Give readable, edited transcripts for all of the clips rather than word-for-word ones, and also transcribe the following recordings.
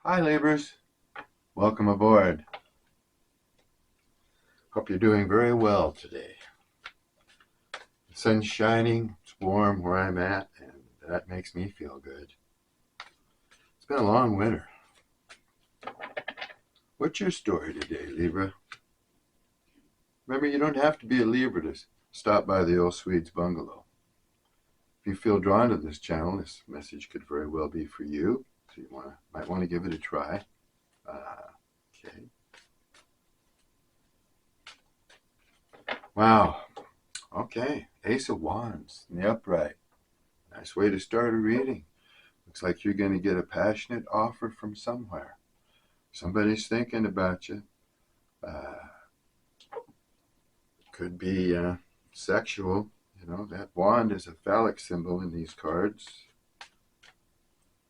Hi, Libras. Welcome aboard. Hope you're doing very well today. The sun's shining, it's warm where I'm at, and that makes me feel good. It's been a long winter. What's your story today, Libra? Remember, you don't have to be a Libra to stop by the old Swede's bungalow. If you feel drawn to this channel, this message could very well be for you, so you might want to give it a try. Okay. Wow. Okay. Ace of Wands in the upright. Nice way to start a reading. Looks like you're going to get a passionate offer from somewhere. Somebody's thinking about you. Could be sexual. You know, that wand is a phallic symbol in these cards.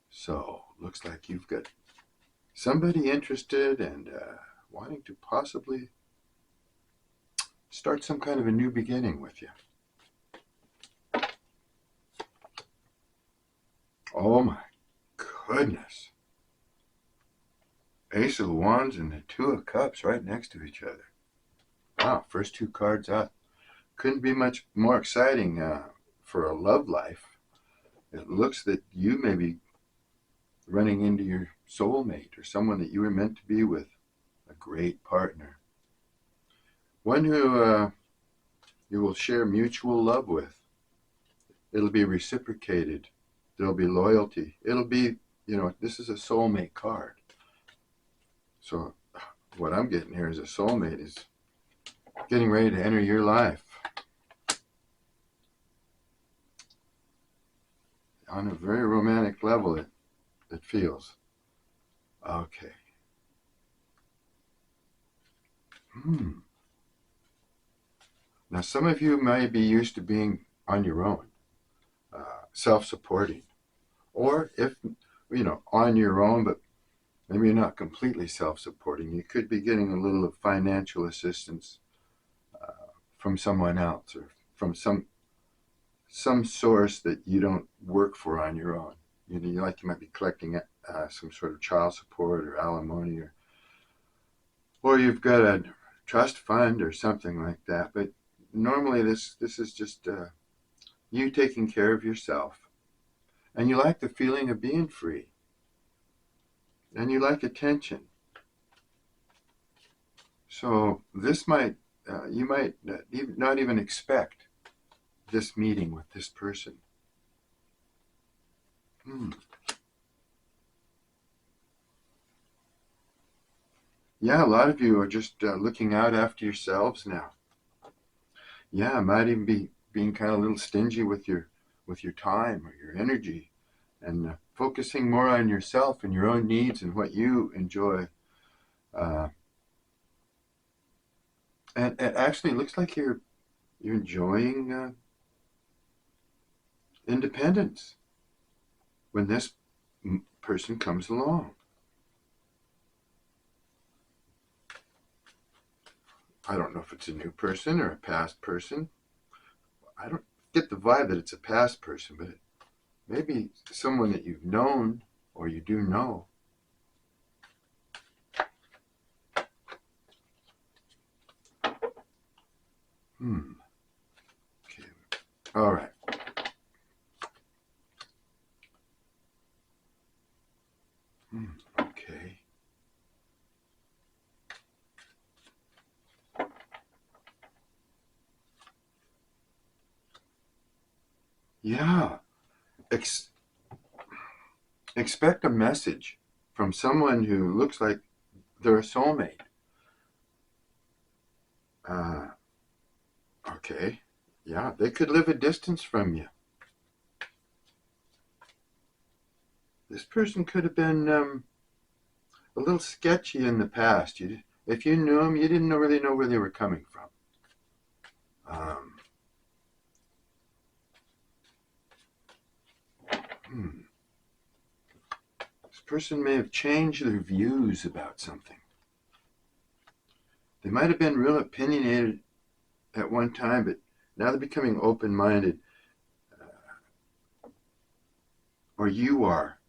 So, looks like you've got somebody interested and wanting to possibly start some kind of a new beginning with you. Oh my goodness. Ace of Wands and the Two of Cups right next to each other. Wow, first two cards out. Couldn't be much more exciting for a love life. It looks that you may be running into your soulmate or someone that you were meant to be with. A great partner. One who you will share mutual love with. It'll be reciprocated. There'll be loyalty. It'll be, this is a soulmate card. So what I'm getting here is a soulmate is getting ready to enter your life. On a very romantic level, it feels. Okay. Now, some of you may be used to being on your own, self-supporting. Or if, on your own, but maybe you're not completely self-supporting. You could be getting a little of financial assistance from someone else or from some source that you don't work for on your own. You might be collecting some sort of child support or alimony, or you've got a trust fund or something like that. But normally this is just you taking care of yourself. And you like the feeling of being free. And you like attention. So this you might not even expect this meeting with this person. Yeah, a lot of you are just looking out after yourselves now. Yeah, might even be being kind of a little stingy with your time or your energy, and focusing more on yourself and your own needs and what you enjoy. And it actually looks like you're enjoying independence when this person comes along. I don't know if it's a new person or a past person. I don't get the vibe that it's a past person, but it may be someone that you've known or you do know. Okay. All right. Okay. Yeah. Expect a message from someone who looks like they're a soulmate. Okay. Yeah, they could live a distance from you. This person could have been a little sketchy in the past. If you knew them, you didn't really know where they were coming from. This person may have changed their views about something. They might have been real opinionated at one time, but now they're becoming open-minded. Or you are.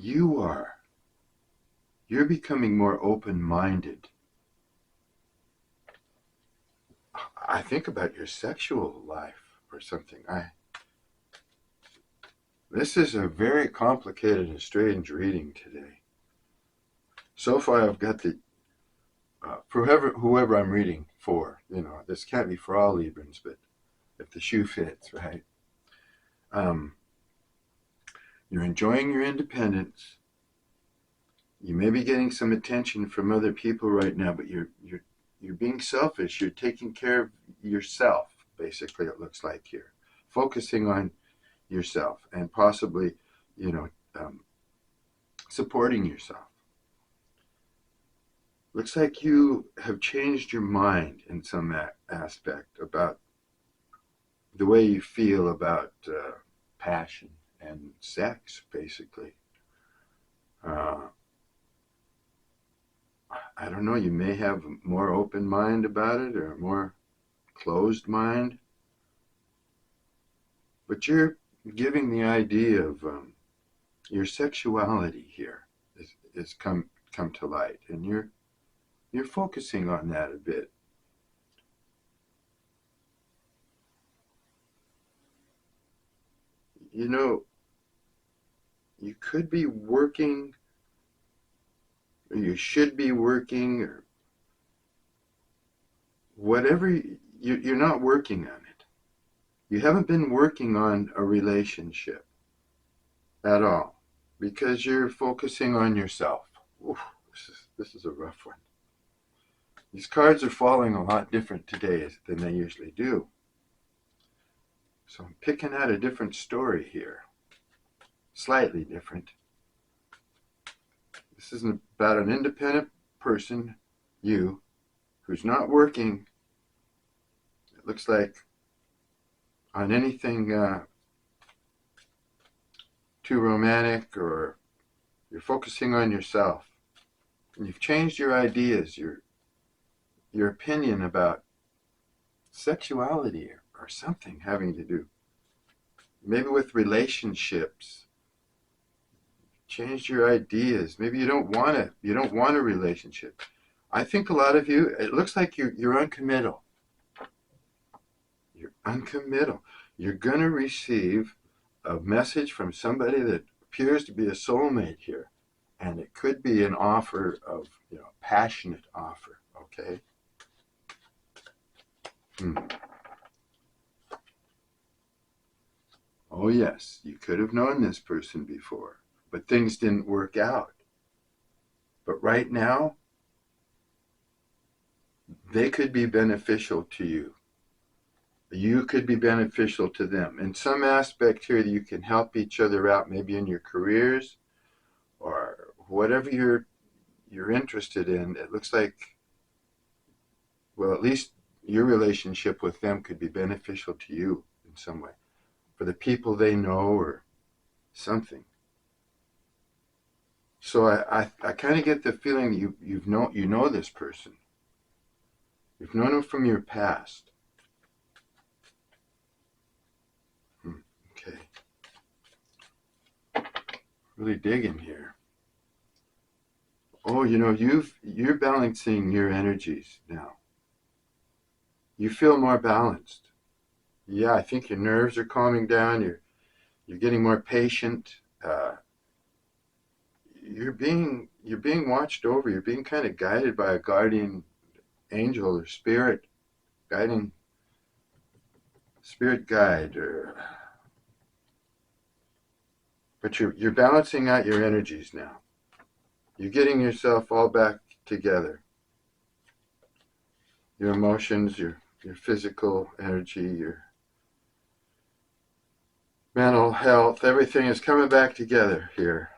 you're becoming more open-minded. I think about your sexual life or something. This is a very complicated and strange reading today. So far, I've got for whoever I'm reading for. This can't be for all Librans, but if the shoe fits, right? You're enjoying your independence. You may be getting some attention from other people right now, but you're being selfish. You're taking care of yourself, basically, it looks like here. Focusing on yourself and possibly, supporting yourself. Looks like you have changed your mind in some aspect about the way you feel about passion and sex, basically. I don't know, you may have a more open mind about it or a more closed mind. But you're giving the idea of your sexuality here is come to light, and you're focusing on that a bit. You could be working, or you should be working, or whatever. You're not working on it. You haven't been working on a relationship at all because you're focusing on yourself. Oof, this is a rough one. These cards are falling a lot different today than they usually do. So I'm picking out a different story here. Slightly different. This is about an independent person, you, who's not working, it looks like, on anything too romantic, or you're focusing on yourself. And you've changed your ideas, your opinion about sexuality or something having to do maybe with relationships. Changed your ideas. Maybe you don't want a relationship. I think a lot of you, it looks like you're uncommittal. You're uncommittal. You're going to receive a message from somebody that appears to be a soulmate here, and it could be an offer of, passionate offer. Okay. Oh yes, you could have known this person before, but things didn't work out. But right now, they could be beneficial to you. You could be beneficial to them. In some aspect here, you can help each other out, maybe in your careers or whatever you're interested in. It looks like, well, at least your relationship with them could be beneficial to you in some way, for the people they know or something. So I kind of get the feeling that you know this person. You've known them from your past. Okay. Really digging here. Oh, you're balancing your energies now. You feel more balanced. Yeah, I think your nerves are calming down. You're getting more patient. You're being watched over. You're being kind of guided by a guardian angel or spirit guide, but you're balancing out your energies now. You're getting yourself all back together. Your emotions, your physical energy, your mental health, everything is coming back together here.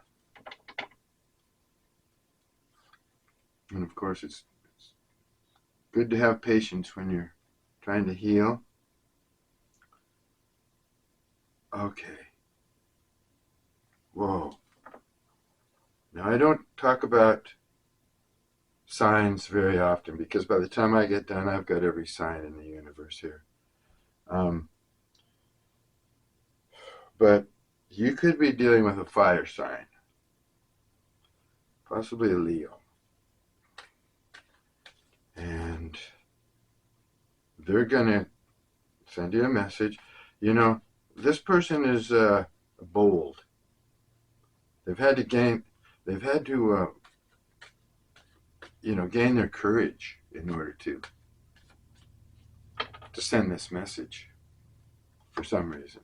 And of course, it's good to have patience when you're trying to heal. Okay. Whoa. Now, I don't talk about signs very often because by the time I get done, I've got every sign in the universe here. But you could be dealing with a fire sign. possibly a Leo. And they're going to send you a message. You know, this person is bold. They've had to gain their courage in order to send this message for some reason.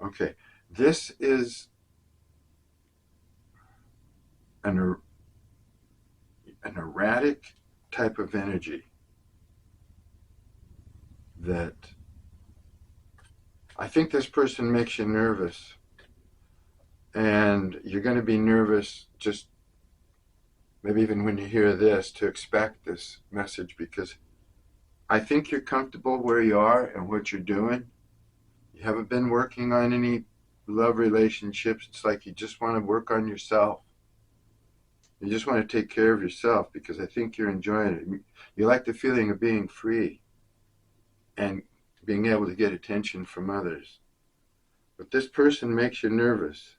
Okay, this is an erratic type of energy that I think this person makes you nervous. And you're going to be nervous just maybe even when you hear this to expect this message, because I think you're comfortable where you are and what you're doing. You haven't been working on any love relationships. It's like you just want to work on yourself. You just want to take care of yourself, because I think you're enjoying it. You like the feeling of being free and being able to get attention from others. But this person makes you nervous.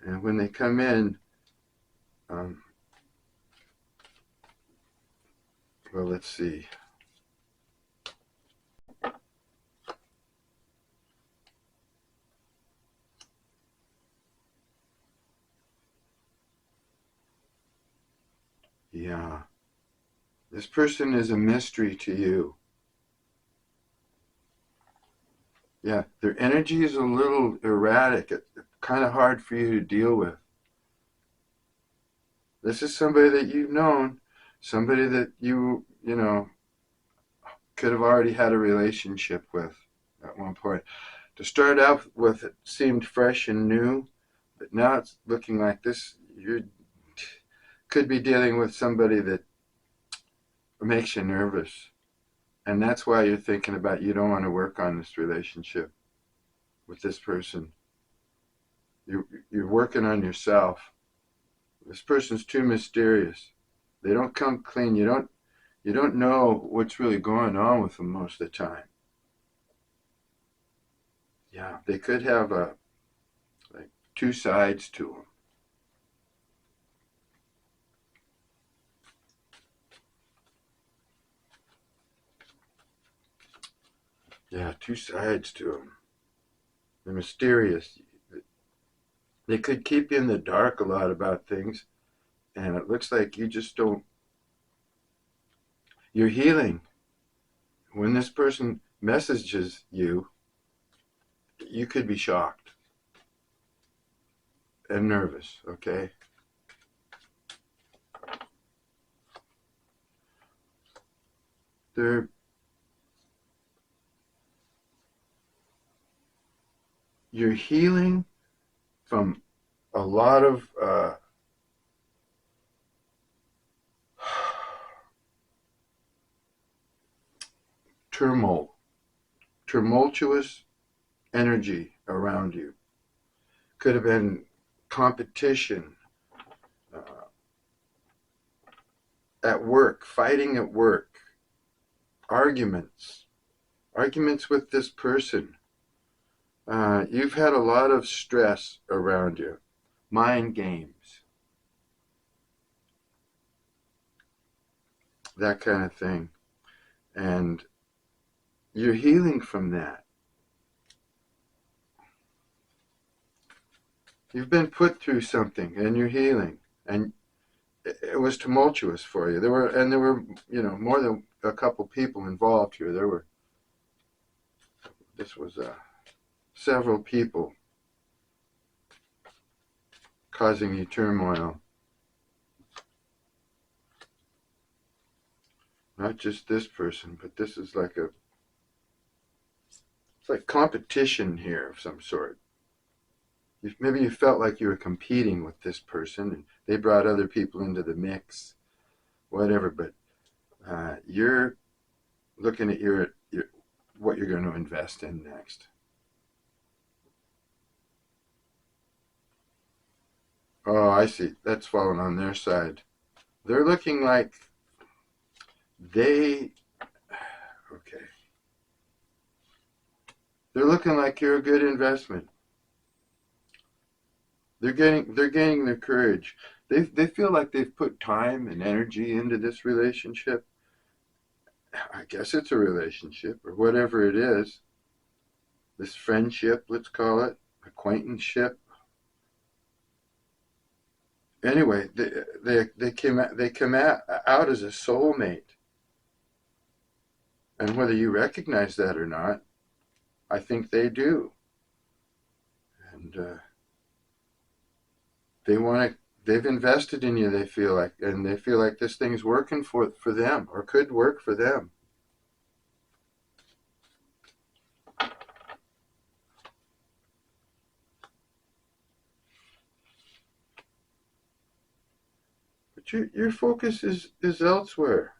And when they come in, well, let's see. Yeah. This person is a mystery to you. Yeah, their energy is a little erratic. It's kind of hard for you to deal with. This is somebody that you've known, somebody that you could have already had a relationship with at one point. To start out with, it seemed fresh and new, but now it's looking like this. You could be dealing with somebody that makes you nervous. And that's why you're thinking about, you don't want to work on this relationship with this person. You're working on yourself. This person's too mysterious. They don't come clean. You don't know what's really going on with them most of the time. Yeah, they could have like two sides to them. Yeah, two sides to them. They're mysterious. They could keep you in the dark a lot about things, and it looks like you just don't. You're healing. When this person messages you, you could be shocked and nervous, okay? You're healing from a lot of tumultuous energy around you. Could have been competition at work, fighting at work, arguments with this person. You've had a lot of stress around you, mind games, that kind of thing. And you're healing from that. You've been put through something and you're healing. And it was tumultuous for you. There were more than a couple people involved here. This was several people causing you turmoil. Not just this person, but this is like it's like competition here of some sort. Maybe you felt like you were competing with this person, and they brought other people into the mix, whatever. But you're looking at what you're going to invest in next. Oh, I see. That's falling on their side. They're looking like okay. They're looking like you're a good investment. They're gaining their courage. They feel like they've put time and energy into this relationship. I guess it's a relationship or whatever it is. This friendship, let's call it, acquaintanceship. Anyway, they come out as a soulmate, and whether you recognize that or not, I think they do, and they've invested in you. They feel like, and they feel like this thing's working for them or could work for them. But your focus is elsewhere.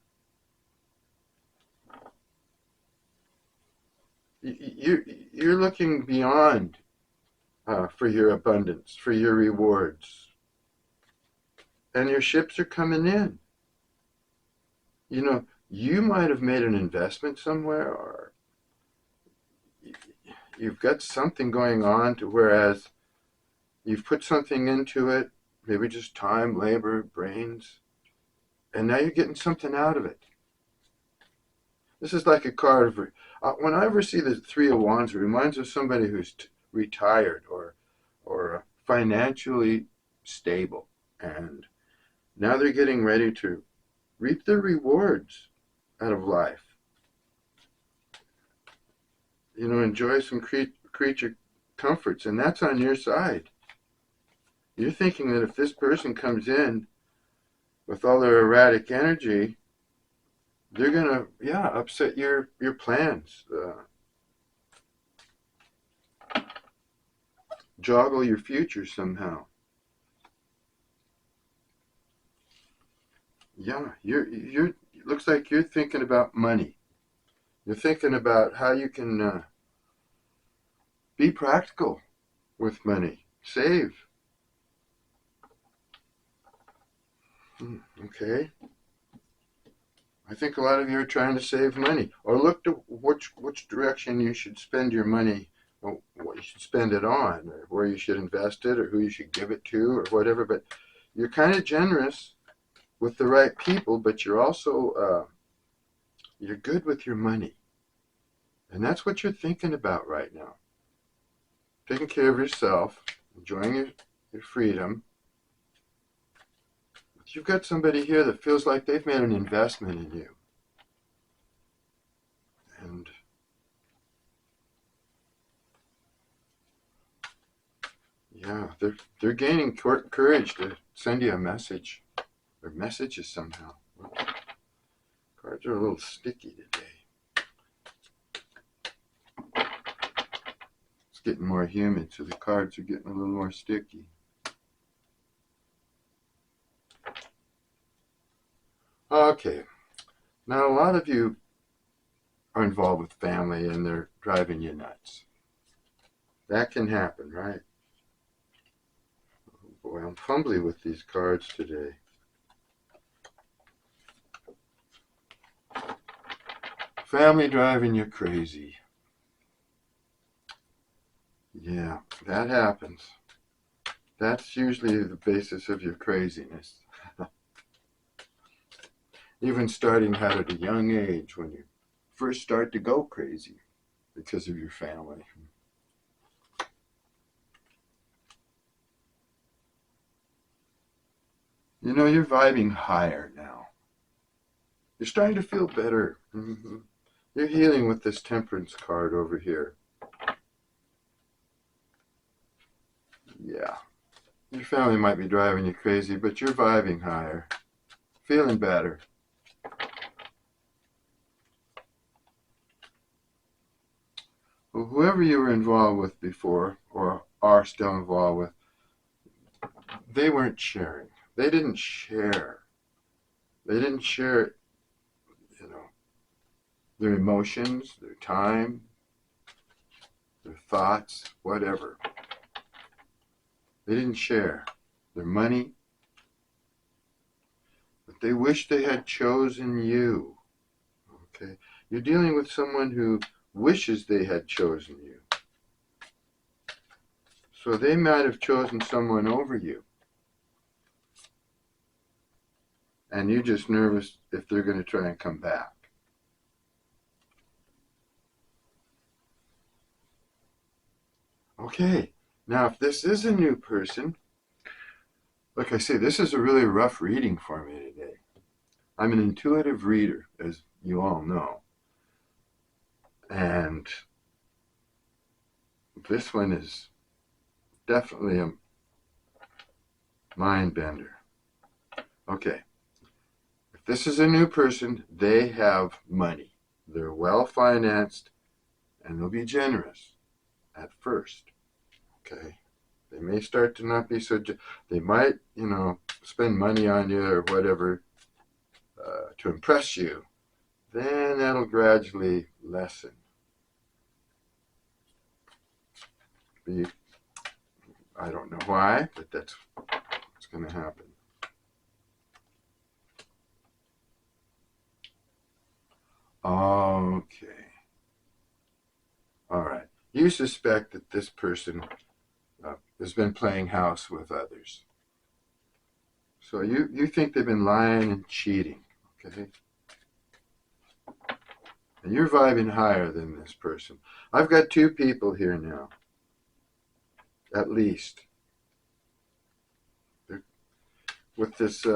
You're looking beyond for your abundance, for your rewards, and your ships are coming in. You know, you might have made an investment somewhere, or you've got something going on to whereas you've put something into it, maybe just time, labor, brains, and now you're getting something out of it. This is like a card of, when I ever see the Three of Wands, it reminds me of somebody who's retired or financially stable, and now they're getting ready to reap the rewards out of life. You know, enjoy some creature comforts, and that's on your side. You're thinking that if this person comes in with all their erratic energy, they're gonna, upset your plans, joggle your future somehow. Yeah, you're. Looks like you're thinking about money. You're thinking about how you can be practical with money, save. Okay. I think a lot of you are trying to save money, or look to which direction you should spend your money, or what you should spend it on, or where you should invest it, or who you should give it to, or whatever. But you're kind of generous with the right people, but you're also you're good with your money, and that's what you're thinking about right now. Taking care of yourself, enjoying your freedom. But you've got somebody here that feels like they've made an investment in you, and yeah, they're gaining courage to send you a message, or messages somehow. Cards are a little sticky today. It's getting more humid, so the cards are getting a little more sticky. Okay, now a lot of you are involved with family and they're driving you nuts. That can happen, right? Oh boy, I'm fumbly with these cards today. Family driving you crazy. Yeah, that happens. That's usually the basis of your craziness. Even starting out at a young age when you first start to go crazy because of your family. You know, you're vibing higher now. You're starting to feel better. Mm-hmm. You're healing with this Temperance card over here. Yeah. Your family might be driving you crazy, but you're vibing higher. Feeling better. Well, whoever you were involved with before, or are still involved with, they weren't sharing. They didn't share. They didn't share, you know, their emotions, their time, their thoughts, whatever. They didn't share their money, but they wish they had chosen you. Okay? You're dealing with someone who wishes they had chosen you. So they might have chosen someone over you. And you're just nervous if they're going to try and come back. Okay, now if this is a new person, like I say, this is a really rough reading for me today. I'm an intuitive reader, as you all know. And this one is definitely a mind bender. Okay, if this is a new person, they have money. They're well financed and they'll be generous at first. Okay, they may start to not be so, they might, spend money on you or whatever to impress you. Then that'll gradually lessen. I don't know why, but that's what's going to happen. Okay. All right. You suspect that this person has been playing house with others. So you think they've been lying and cheating, okay? And you're vibing higher than this person. I've got two people here now, at least. With this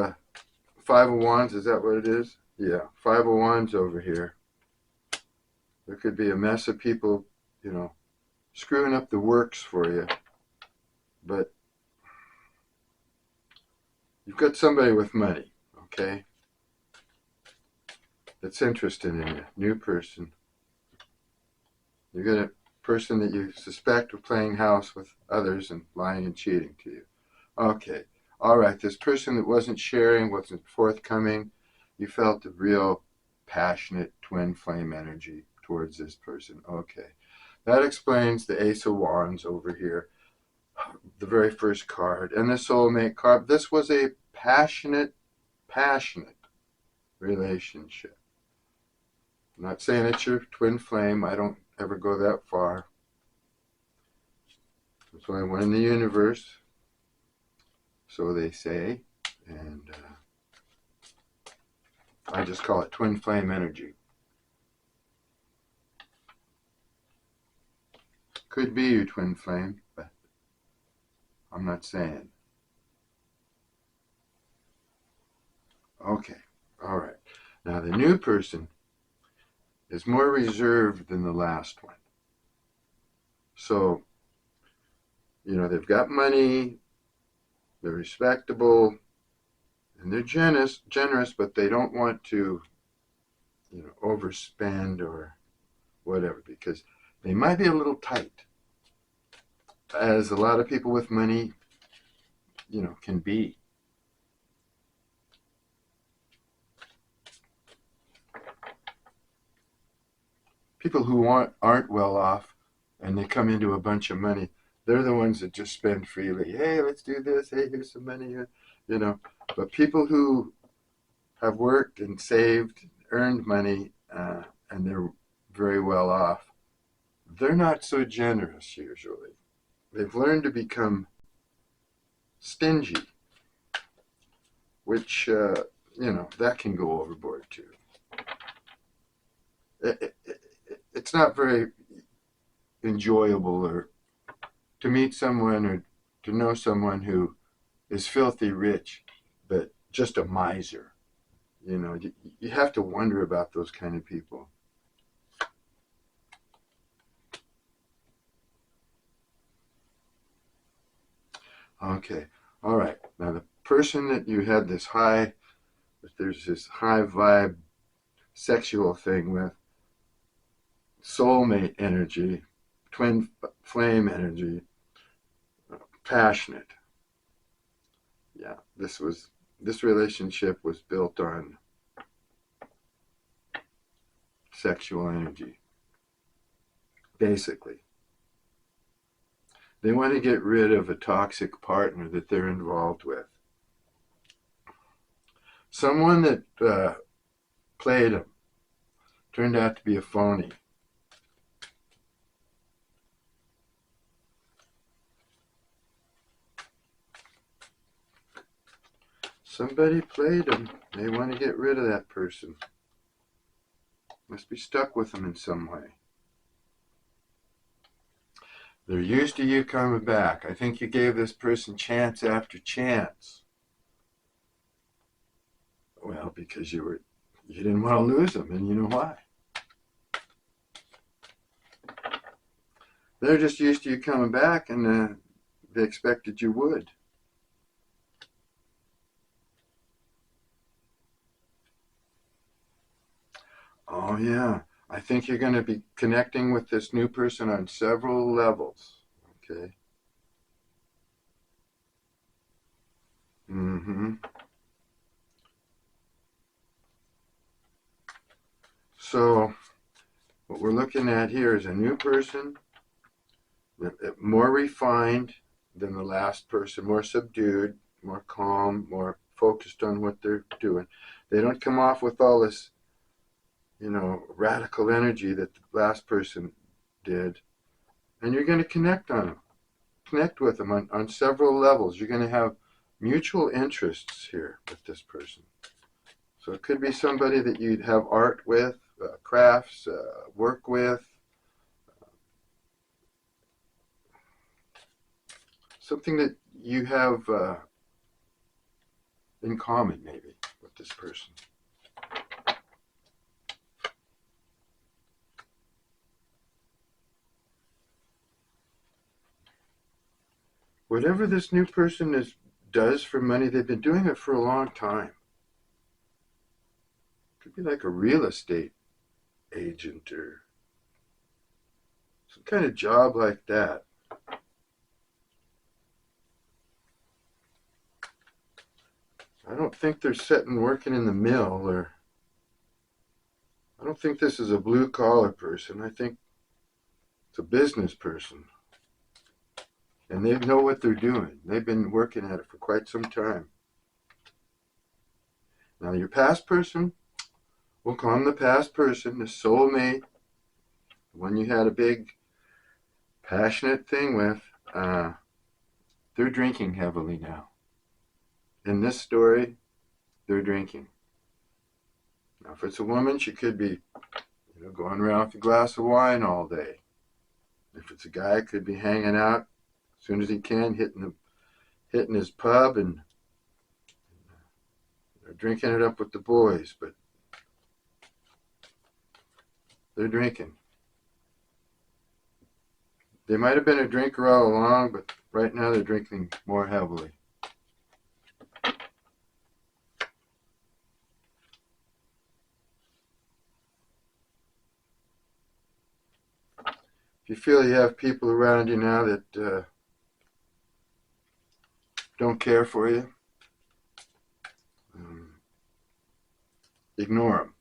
Five of Wands, is that what it is? Yeah, Five of Wands over here. There could be a mess of people, screwing up the works for you. But you've got somebody with money, okay? That's interested in you. New person. You got a person that you suspect of playing house with others and lying and cheating to you. Okay. All right. This person that wasn't sharing, wasn't forthcoming, you felt a real passionate twin flame energy towards this person. Okay. That explains the Ace of Wands over here, the very first card, and the soulmate card. This was a passionate relationship. I'm not saying it's your twin flame. I don't ever go that far. There's only one in the universe, so they say, and I just call it twin flame energy. Could be your twin flame, but I'm not saying. Okay, all right. Now the new person is more reserved than the last one. So, they've got money, they're respectable, and they're generous, but they don't want to, overspend or whatever, because they might be a little tight, as a lot of people with money, can be. People who aren't well off and they come into a bunch of money, they're the ones that just spend freely. Hey, let's do this. Hey, here's some money. But people who have worked and saved, earned money, and they're very well off, they're not so generous usually. They've learned to become stingy, which, that can go overboard too. It's not very enjoyable or to meet someone or to know someone who is filthy rich, but just a miser. You have to wonder about those kind of people. Okay, all right. Now the person that you had there's this high vibe sexual thing with, soulmate energy, twin flame energy, passionate. Yeah, this relationship was built on sexual energy, basically. They want to get rid of a toxic partner that they're involved with. Someone that played them turned out to be a phony. Somebody played them. They want to get rid of that person. Must be stuck with them in some way. They're used to you coming back. I think you gave this person chance after chance. Well, because you didn't want to lose them, and you know why. They're just used to you coming back, and they expected you would. Oh, yeah. I think you're going to be connecting with this new person on several levels. Okay. Mm-hmm. So what we're looking at here is a new person, more refined than the last person, more subdued, more calm, more focused on what they're doing. They don't come off with all this, radical energy that the last person did. And you're going to connect with them on several levels. You're going to have mutual interests here with this person. So it could be somebody that you'd have art with, crafts, work with, something that you have in common maybe with this person. Whatever this new person does for money, they've been doing it for a long time. Could be like a real estate agent or some kind of job like that. I don't think they're sitting working in the mill, or I don't think this is a blue collar person. I think it's a business person. And they know what they're doing. They've been working at it for quite some time. Now your past person, we'll call them the past person, the soulmate, the one you had a big passionate thing with, they're drinking heavily now. In this story, they're drinking. Now, if it's a woman, she could be, going around with a glass of wine all day. If it's a guy, it could be hanging out as soon as he can, hitting his pub and drinking it up with the boys. But they're drinking. They might have been a drinker all along, but right now they're drinking more heavily. If you feel you have people around you now that don't care for you, ignore them.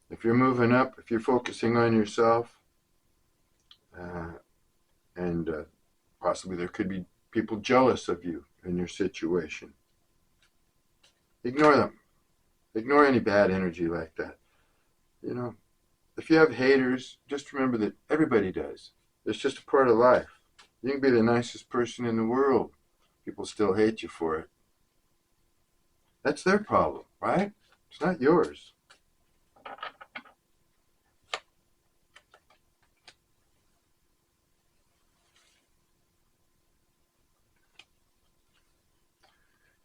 If you're moving up, if you're focusing on yourself, and possibly there could be people jealous of you in your situation, ignore them. Ignore any bad energy like that. If you have haters, just remember that everybody does. It's just a part of life. You can be the nicest person in the world. People still hate you for it. That's their problem, right? It's not yours.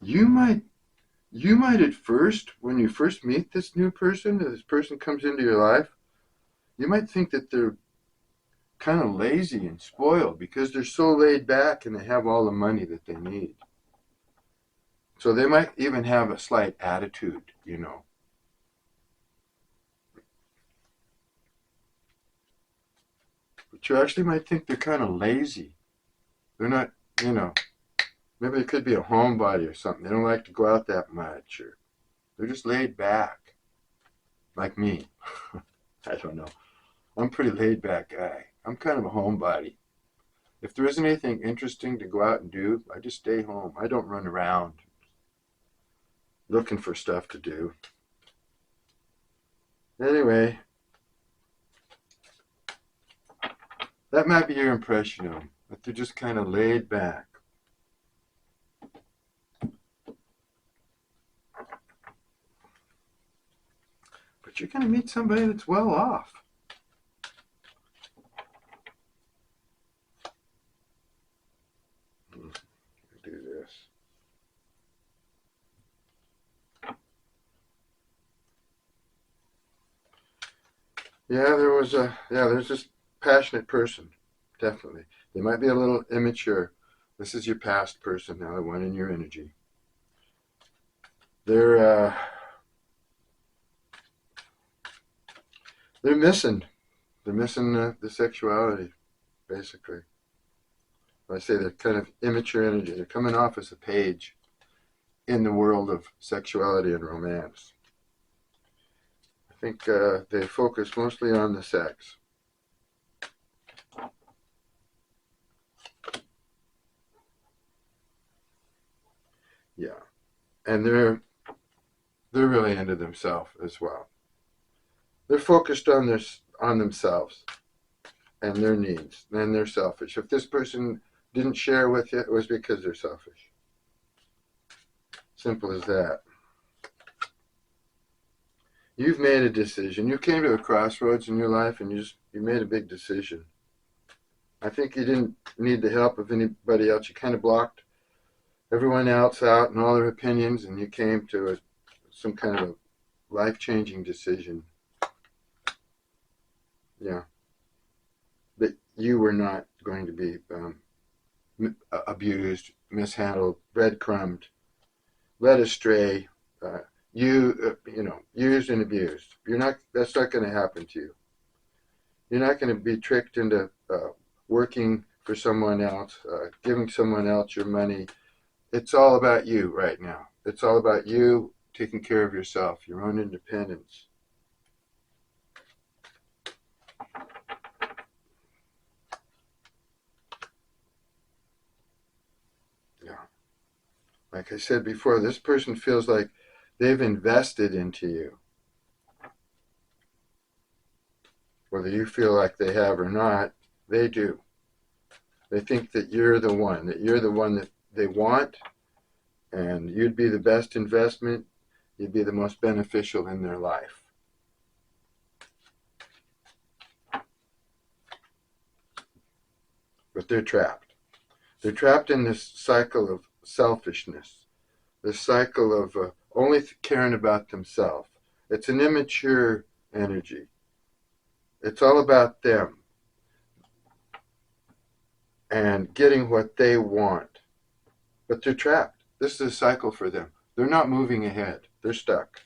You might at first, when you first meet this new person, this person comes into your life, you might think that they're kind of lazy and spoiled because they're so laid back and they have all the money that they need. So they might even have a slight attitude, But you actually might think they're kind of lazy. They're not, maybe it could be a homebody or something. They don't like to go out that much, or they're just laid back, like me. I don't know. I'm a pretty laid back guy. I'm kind of a homebody. If there isn't anything interesting to go out and do, I just stay home. I don't run around looking for stuff to do. Anyway, that might be your impression of them, that they're just kind of laid back. you're going to meet somebody that's well off. Do this. There's this passionate person, definitely. They might be a little immature. This is your past person now, the one in your energy. They're missing. They're missing the sexuality, basically. I say they're kind of immature energy. They're coming off as a page in the world of sexuality and romance. I think they focus mostly on the sex. Yeah, and they're really into themselves as well. They're focused on themselves and their needs, and they're selfish. If this person didn't share with you, it was because they're selfish. Simple as that. You've made a decision. You came to a crossroads in your life, and you made a big decision. I think you didn't need the help of anybody else. You kind of blocked everyone else out and all their opinions, and you came to some kind of a life-changing decision. Yeah. That you were not going to be abused, mishandled, breadcrumbed, led astray, used and abused. That's not going to happen to you. You're not going to be tricked into working for someone else, giving someone else your money. It's all about you right now. It's all about you taking care of yourself, your own independence. Yeah. Like I said before, this person feels like they've invested into you. Whether you feel like they have or not, they do. They think that you're the one that they want, and you'd be the best investment. You'd be the most beneficial in their life. But they're trapped. They're trapped in this cycle of selfishness, this cycle of only caring about themselves. It's an immature energy. It's all about them and getting what they want. But they're trapped. This is a cycle for them. They're not moving ahead. They're stuck.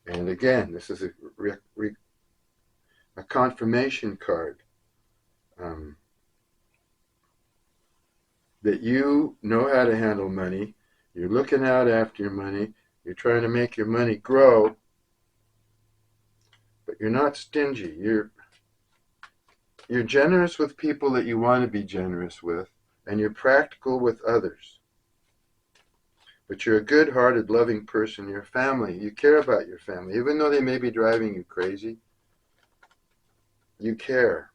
And again, this is a confirmation card that you know how to handle money. You're looking out after your money. You're trying to make your money grow. But you're not stingy. You're generous with people that you want to be generous with, and you're practical with others. But you're a good-hearted, loving person. You're a family. You care about your family. Even though they may be driving you crazy, you care.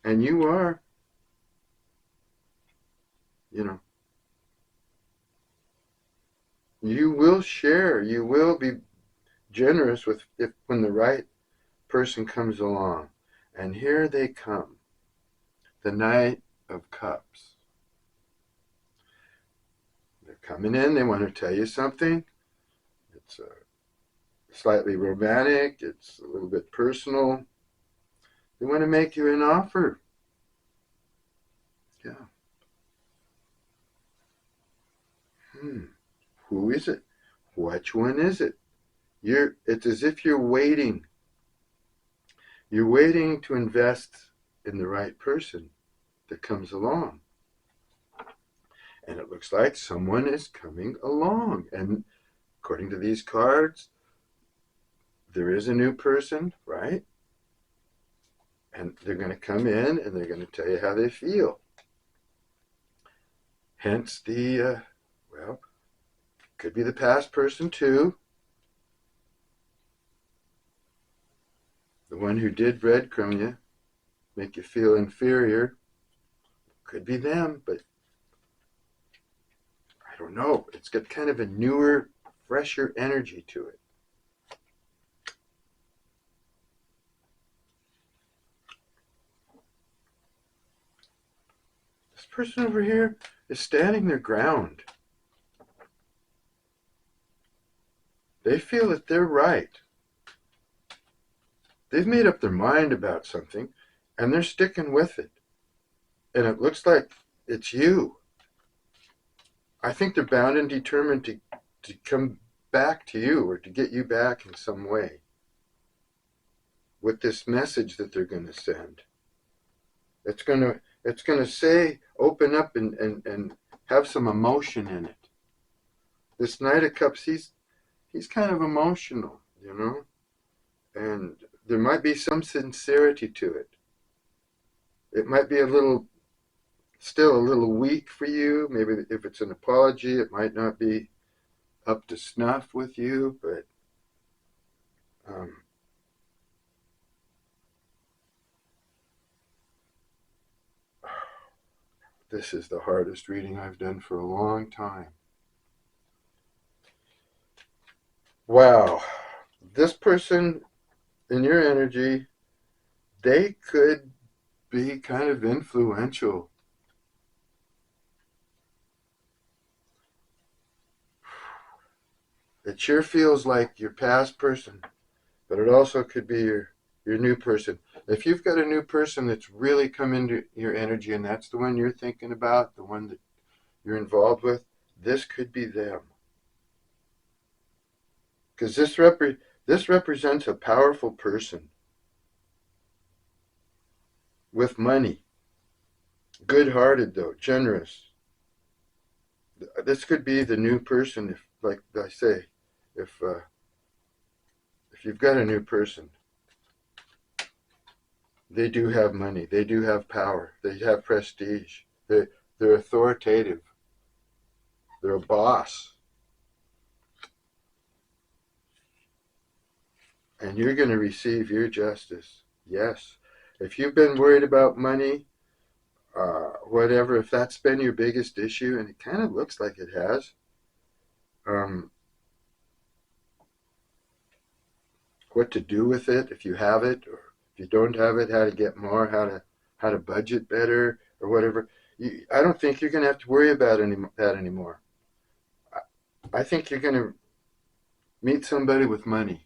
And you are, you will share. You will be generous when the right person comes along. And here they come. The Knight of Cups. They're coming in. They want to tell you something. It's slightly romantic. It's a little bit personal. They want to make you an offer. Yeah. Who is it? Which one is it? It's as if you're waiting. You're waiting to invest in the right person that comes along. And it looks like someone is coming along. And according to these cards, there is a new person, right? And they're going to come in and they're going to tell you how they feel. Hence could be the past person too. The one who did breadcrumb you, make you feel inferior. Could be them, but I don't know. It's got kind of a newer, fresher energy to it. This person over here is standing their ground. They feel that they're right. They've made up their mind about something, and they're sticking with it. And it looks like it's you. I think they're bound and determined to come back to you or to get you back in some way with this message that they're going to send. It's going to say, open up and have some emotion in it. This Knight of Cups, he's kind of emotional, you know, and there might be some sincerity to it. It might be still a little weak for you. Maybe if it's an apology, it might not be up to snuff with you, but this is the hardest reading I've done for a long time. Wow. This person in your energy, they could be kind of influential. It sure feels like your past person, but it also could be your new person. If you've got a new person that's really come into your energy and that's the one you're thinking about, the one that you're involved with, this could be them. Because this represents a powerful person with money, good-hearted though, generous. This could be the new person, if, like I say, if you've got a new person, they do have money, they do have power, they have prestige, they're authoritative, they're a boss. And you're going to receive your justice. Yes. If you've been worried about money, whatever, if that's been your biggest issue, and it kind of looks like it has, what to do with it if you have it, or if you don't have it, how to get more, how to budget better, or whatever. I don't think you're going to have to worry about that anymore. I think you're going to meet somebody with money.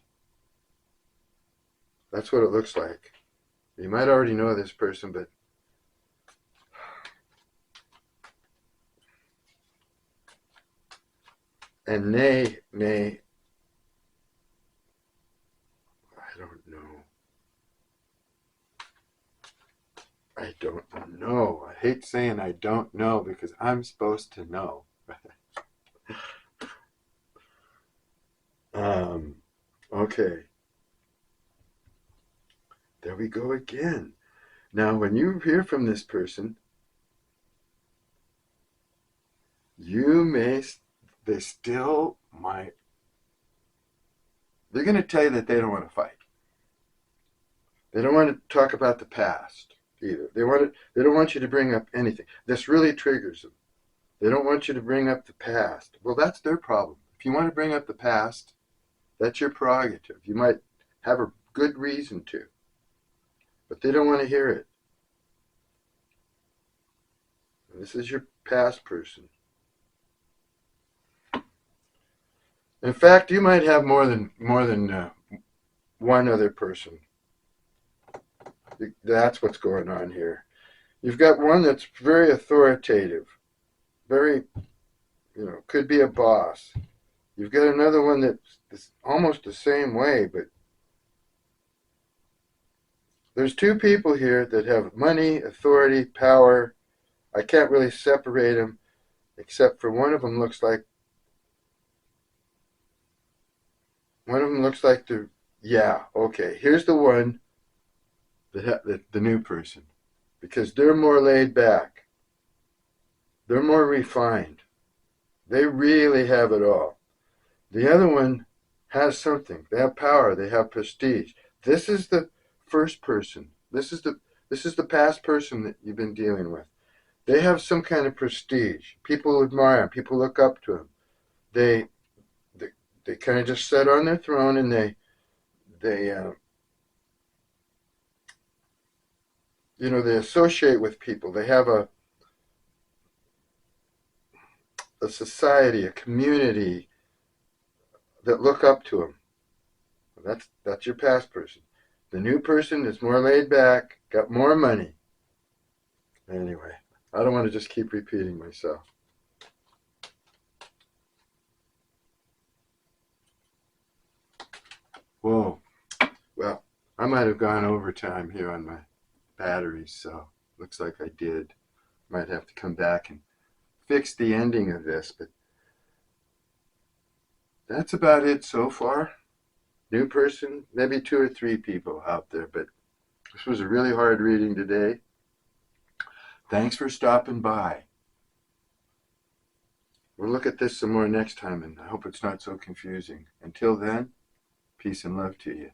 That's what it looks like. You might already know this person, but and they may, I don't know. I hate saying I don't know because I'm supposed to know. Okay. There we go again. Now, when you hear from this person, they still might, they're going to tell you that they don't want to fight. They don't want to talk about the past either. They don't want you to bring up anything. This really triggers them. They don't want you to bring up the past. Well, that's their problem. If you want to bring up the past, that's your prerogative. You might have a good reason to, but they don't want to hear it. This is your past person. In fact, you might have more than one other person. That's what's going on here. You've got one that's very authoritative, very, could be a boss. You've got another one that's almost the same way, but there's two people here that have money, authority, power. I can't really separate them, except for one of them looks like yeah, okay, here's the one, the new person, because they're more laid back. They're more refined. They really have it all. The other one has something. They have power. They have prestige. This is the first person. This is the past person that you've been dealing with. They have some kind of prestige. People admire them. People look up to them. They they, they kind of just sit on their throne, and they they associate with people. They have a society, a community that look up to them. That's your past person. The new person is more laid back, got more money. Anyway, I don't want to just keep repeating myself. Whoa. Well, I might have gone overtime here on my batteries, so looks like I did. Might have to come back and fix the ending of this, but that's about it so far. New person, maybe 2 or 3 people out there, but this was a really hard reading today. Thanks for stopping by. We'll look at this some more next time, and I hope it's not so confusing. Until then, peace and love to you.